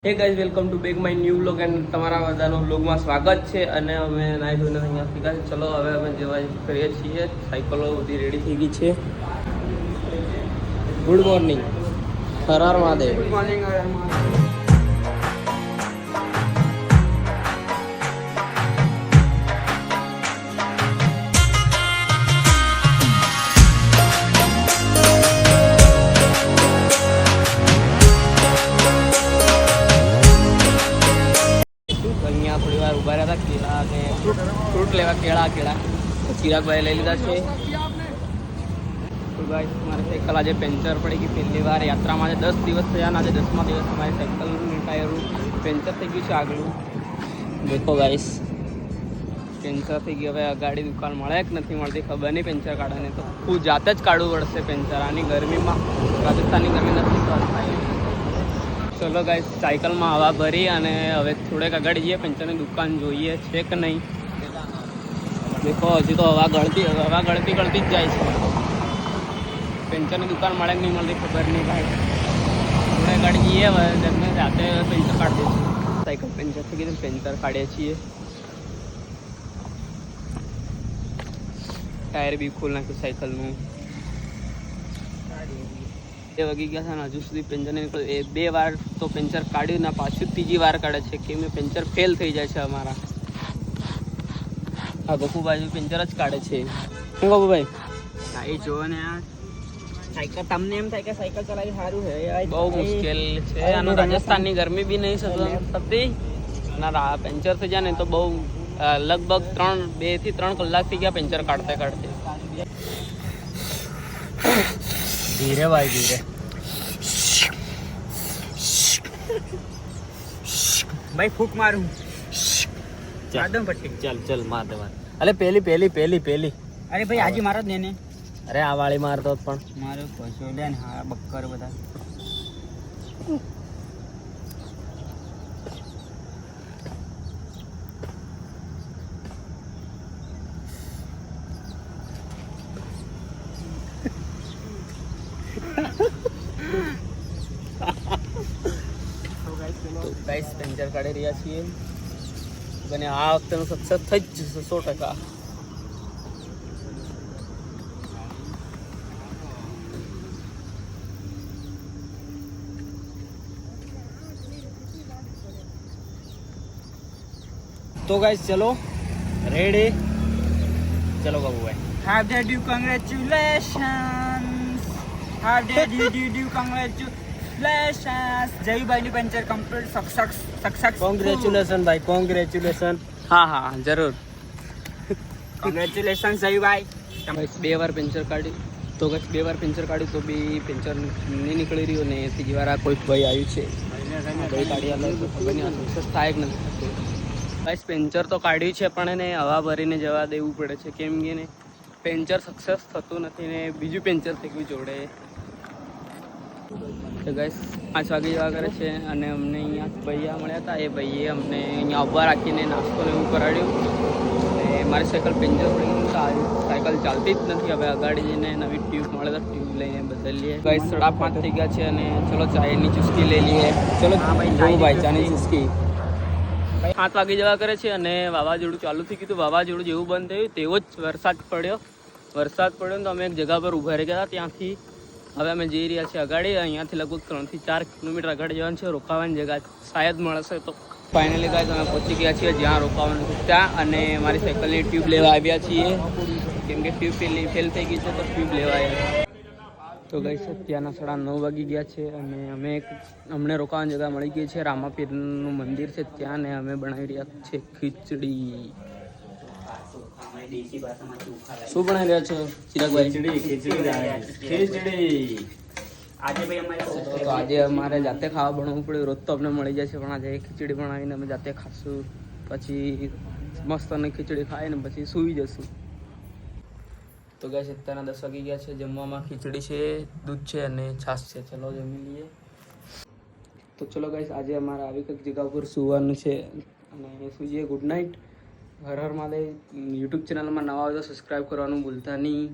Hey guys welcome to back my new vlog and તમારા બધાનો વ્લોગમાં સ્વાગત છે. અને અમે નાઈ ધોઈને અહીંયા શીખાય ચલો હવે અમે જવા કરીએ છીએ. સાયકલો બધી રેડી થઈ ગઈ છે. ગુડ મોર્નિંગ, હર હર મહાદેવ. ગુડ મોર્નિંગ, હર હર મહાદેવ. અહીંયા થોડી વાર ઉભા રહ્યા હતા કેળા અને ફ્રૂટ લેવા. કેળા ચિરાગભાઈ લઈ લીધા છે. ભાઈ મારી સાયકલ આજે પેન્ચર પડી ગઈ પહેલી વાર યાત્રામાં. આજે 10 દિવસ થયા અને આજે 10મા દિવસ મારી સાયકલનું ટાયરું પેન્ચર થઈ ગયું છે આગળનું. દેખો ગાઈસ, પેન્ચર થઈ ગયું. હવે ગાડી દુકાન મળે કે નથી મળતી ખબર નહીં. પેન્ચર કાઢવાને તો હું જાતે જ કાઢવું પડશે પેન્ચર. આની ગરમીમાં, રાજસ્થાનની ગરમી નથી થાય. ચલો ગાઈસ, સાયકલમાં હવા ભરી અને હવે થોડેક આગળ જઈએ. પેન્ચરની દુકાન જોઈએ છે કે નહીં. દેખો હજી તો હવા ગળતી જ જાય છે. પેન્ચરની દુકાન મળે કે નહીં મળતી ખબર નહીં ભાઈ. થોડે આગળ જઈએ હવે રાતે પેન્ચર કાઢીએ છીએ. સાયકલ પેન્ચર થઈ ગઈ પેન્ચર કાઢીએ છીએ. ટાયર બી ખોલ નાખ્યું સાયકલનું. 2 વાગી ગયા છે ને હજુ સુધી પેન્ચર નહીં નીકળ્યું. 2 વાર તો પેન્ચર કાઢ્યું ને પાછું ત્રીજી વાર કાઢે છે કે મેં પેન્ચર ફેલ થઈ જાય છે અમારા. હા ગોપુભાઈ પેન્ચર જ કાઢે છે. શું ગોપુભાઈ? હા એ જોવો ને યાર, સાયકલ તમને એમ થાય કે સાયકલ ચલાવી સારું છે, બહુ મુશ્કેલ છે. અને રાજસ્થાનની ગરમી બી નહીં થતી અને પેન્ચર થઈ જાય ને તો બહુ લગભગ 2 થી 3 કલાક થઈ ગયા પેન્ચર કાઢતે. ધીરે ભાઈ ધીરે. ભાઈ ફૂક મારું. ચલ માર દે માર. અરે પેલી. અરે ભાઈ આજે મારો જ ને. અરે આ વાળી મારતો પણ મારો પૈસો લે ને. હા બક્કર બધા. ગાઈસ પેન્ચર કાઢી રહ્યા છીએ અને આ વખતેનું સક્સેસ થઈ જ જશે 100%. તો ગાઈસ ચલો રેડી. ચલો Babubhai. Have that you congratulations. Have that you congratulations. જયભાઈની પેન્ચર કમ્પ્લીટ સક્સેસ. કોંગ્રેચ્યુલેશન ભાઈ, કોંગ્રેચ્યુલેશન. હા જરૂર. કોંગ્રેચ્યુલેશન જયભાઈ. 2 વાર પેન્ચર કાઢ્યું તો ગાઈસ 2 વાર પેન્ચર કાઢ્યું તો બી પેન્ચર નહીં નીકળી રહ્યું ને ત્રીજી વાર આ કોઈ ભાઈ આવ્યું છે. ભાઈ કાઢી આલો તો ખબર નહીં સક્સેસ થાય કે નથી થતું. ગાઈસ પેન્ચર તો કાઢ્યું છે પણ એને હવા ભરીને જવા દેવું પડે છે કેમ કે ને પેન્ચર સક્સેસ થતું નથી ને બીજું પેન્ચર થઈ ગયું જોડે. તો ગાઈસ 5 વાગે જવા કરે છે અને અમને અહીંયા ભૈયા મળ્યા હતા. એ ભાઈએ અમને અહીંયા ઊભા રાખીને નાસ્તો ને એવું કરાવ્યું. અને મારી સાયકલ પેન્ચર પડી ગયું. સાયકલ ચાલતી જ નથી. હવે અગાડી જઈને નવી ટ્યુબ મળે તો ટ્યુબ લઈને બદલીએ. ગાઈસ 5:30 થઈ ગયા છે અને ચલો ચાયની ચુસ્કી લઈ લઈએ. ચલો ભાઈ ચાની ચુસ્કી. 7 વાગે જવા કરે છે અને વાવાઝોડું ચાલુ થઈ ગયું. વાવાઝોડું જેવું બંધ થયું તેવો જ વરસાદ પડ્યો તો અમે એક જગ્યા પર ઊભા રહી ગયા. ત્યાંથી હવે અમે જઈ રહ્યા છીએ અગાડી. અહીંયાથી લગભગ 3 થી 4 કિલોમીટર આગળ જવાનું છે. રોકાવાની જગ્યા શાયદ મળશે તો ફાઇનલી ગાઈસ અમે પહોંચી ગયા છીએ જ્યાં રોકાવાનું છે ત્યાં. અને મારી સાયકલની ટ્યુબ લેવા આવ્યા છીએ કેમ કે ટ્યુબ ફેલ થઈ ગઈ છે તો ટ્યુબ લેવા આવ્યા. તો ગાઈસ અત્યારના 9:30 વાગી ગયા છે અને અમને રોકાવાની જગ્યા મળી ગઈ છે. રામાપીરનું મંદિર છે ત્યાં ને અમે બનાવી રહ્યા છે ખીચડી. શું બનાવી રહ્યા છો ચિરાગભાઈ? ખીચડી. આજે અમારે જાતે ખાવા બનાવવું પડ્યું. રોજ તો અમને મળી જાય છે પણ આજે ખીચડી બનાવીને અમે જાતે ખાશું. પછી મસ્ત અને ખીચડી ખાઈને પછી સૂઈ જશું. તો ગાઈસ અત્યારના 10 વાગી ગયા છે. જમવામાં ખીચડી છે, દૂધ છે અને છાશ છે. ચલો જમી લઈએ. તો ચલો ગાઈસ આજે અમારે આવી કંઈક જગ્યા ઉપર સુવાનું છે અને સુઈએ. Good night. હર હર મહાદેવ. યુટ્યુબ ચેનલમાં નવા હોય તો સબસ્ક્રાઈબ કરવાનું ભૂલતા નહીં.